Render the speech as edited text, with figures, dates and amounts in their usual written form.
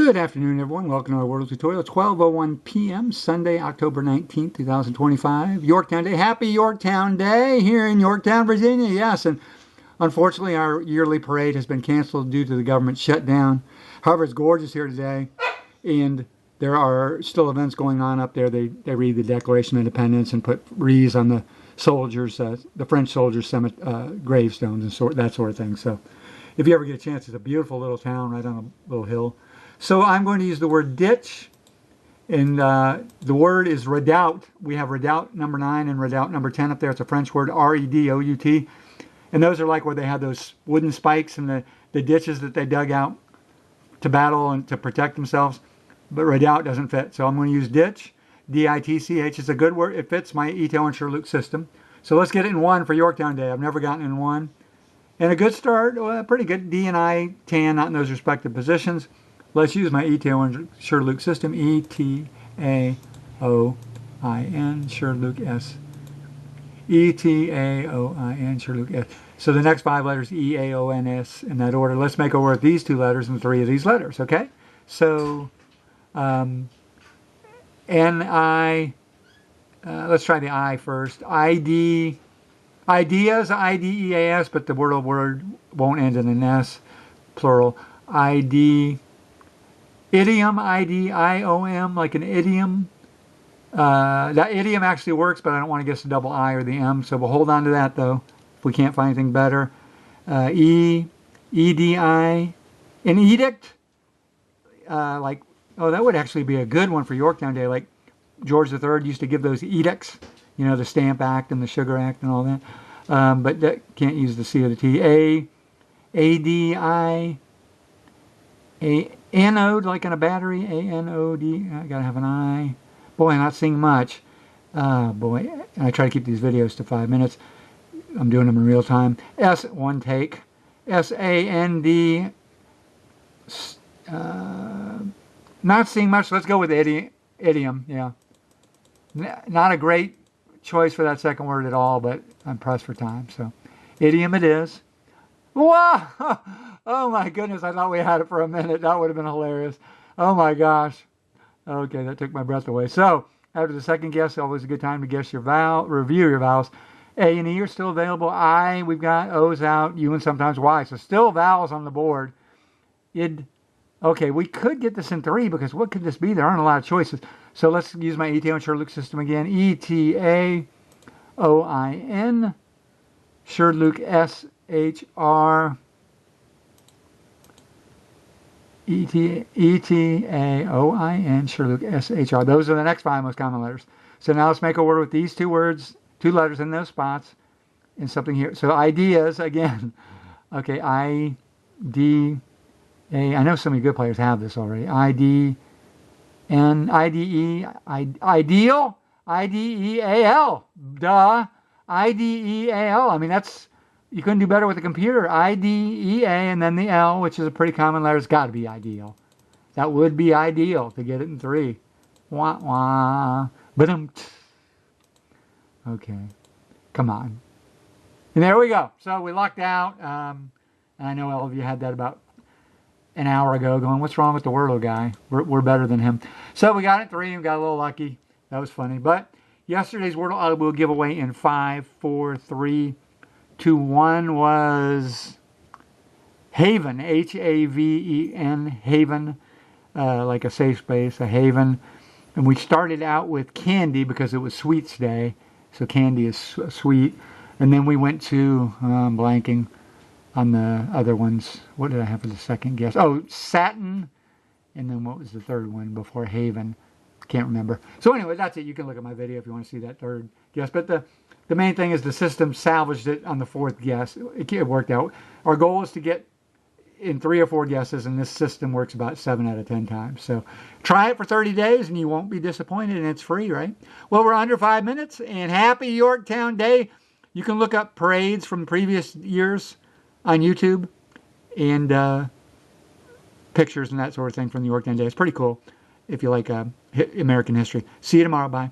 Good afternoon, everyone. Welcome to our Wordle tutorial. 12:01 p.m. Sunday, October 19th, 2025. Yorktown Day. Happy Yorktown Day here in Yorktown, Virginia. Yes, and unfortunately, our yearly parade has been canceled due to the government shutdown. However, it's gorgeous here today, and there are still events going on up there. They read the Declaration of Independence and put wreaths on the soldiers, the French soldiers' gravestones and that sort of thing. So, if you ever get a chance, it's a beautiful little town right on a little hill. So I'm going to use the word ditch, and the word is redoubt. We have redoubt number 9 and redoubt number 10 up there. It's a French word, R-E-D-O-U-T. And those are like where they have those wooden spikes and the ditches that they dug out to battle and to protect themselves. But redoubt doesn't fit. So I'm going to use ditch, D-I-T-C-H. It's a good word. It fits my ETAOIN SHRDLUC system. So let's get it in 1 for Yorktown Day. I've never gotten in 1. And a good start, well, pretty good. D and I, tan, not in those respective positions. Let's use my ETAOIN SHRDLUC system, E-T-A-O-I-N, SHRDLUC S. E-T-A-O-I-N, SHRDLUC S. So the next 5 letters, E-A-O-N-S, in that order. Let's make a word with these 2 letters and 3 of these letters, okay? So, N-I, let's try the I first. I-D, ideas, I-D-E-A-S, but the word won't end in an S, plural. I-D, idiom, I-D-I-O-M, like an idiom. That idiom actually works, but I don't want to guess the double I or the M, so we'll hold on to that, though, if we can't find anything better. E-D-I, an edict, like, oh, that would actually be a good one for Yorktown Day, like George III used to give those edicts, you know, the Stamp Act and the Sugar Act and all that, but that can't use the C or the T. A-D-I, anode, like in a battery, A-N-O-D, I gotta have an I. Boy, I'm not seeing much. Boy, I try to keep these videos to 5 minutes. I'm doing them in real time. S, one take. S-A-N-D, not seeing much. Let's go with idiom, yeah. Not a great choice for that second word at all, but I'm pressed for time, so idiom it is. Wow! Oh my goodness, I thought we had it for a minute. That would have been hilarious. Oh my gosh. Okay, that took my breath away. So, after the second guess, always a good time to guess your review your vowels. A and E are still available. I, we've got O's out, U and sometimes Y. So still vowels on the board. Id. Okay, we could get this in 3 because what could this be? There aren't a lot of choices. So let's use my ETAOIN SHRDLUC system again. E-T-A-O-I-N, SHRDLUC S-H-R, E-T-A-O-I-N, SHRDLUC S-H-R. Those are the next 5 most common letters. So now let's make a word with these 2 words, 2 letters in those spots, and something here. So ideas, again. Okay, I-D-A, I know so many good players have this already. I-D-N, I-D-E, ideal, I-D-E-A-L, duh, I-D-E-A-L. I mean, that's, you couldn't do better with a computer. I-D-E-A and then the L, which is a pretty common letter. It's got to be ideal. That would be ideal to get it in 3. Wah, wah. Ba-dum. Okay. Come on. And there we go. So we lucked out. I know all of you had that about an hour ago going, what's wrong with the Wordle guy? We're better than him. So we got it 3 and got a little lucky. That was funny. But yesterday's Wordle I will give away in 5, 4, 3, 2, 1 was haven, H-A-V-E-N, haven, like a safe space, a haven. And we started out with candy because it was Sweets Day, so candy is sweet. And then we went to, I'm blanking on the other ones. What did I have for the second guess? Oh, satin. And then what was the third one before haven? Can't remember. So anyway, that's it. You can look at my video if you want to see that third guess. But the main thing is the system salvaged it on the 4th guess. It worked out. Our goal is to get in 3 or 4 guesses, and this system works about 7 out of 10 times. So try it for 30 days, and you won't be disappointed, and it's free, right? Well, we're under 5 minutes, and happy Yorktown Day. You can look up parades from previous years on YouTube and pictures and that sort of thing from the Yorktown Day. It's pretty cool if you like American history. See you tomorrow. Bye.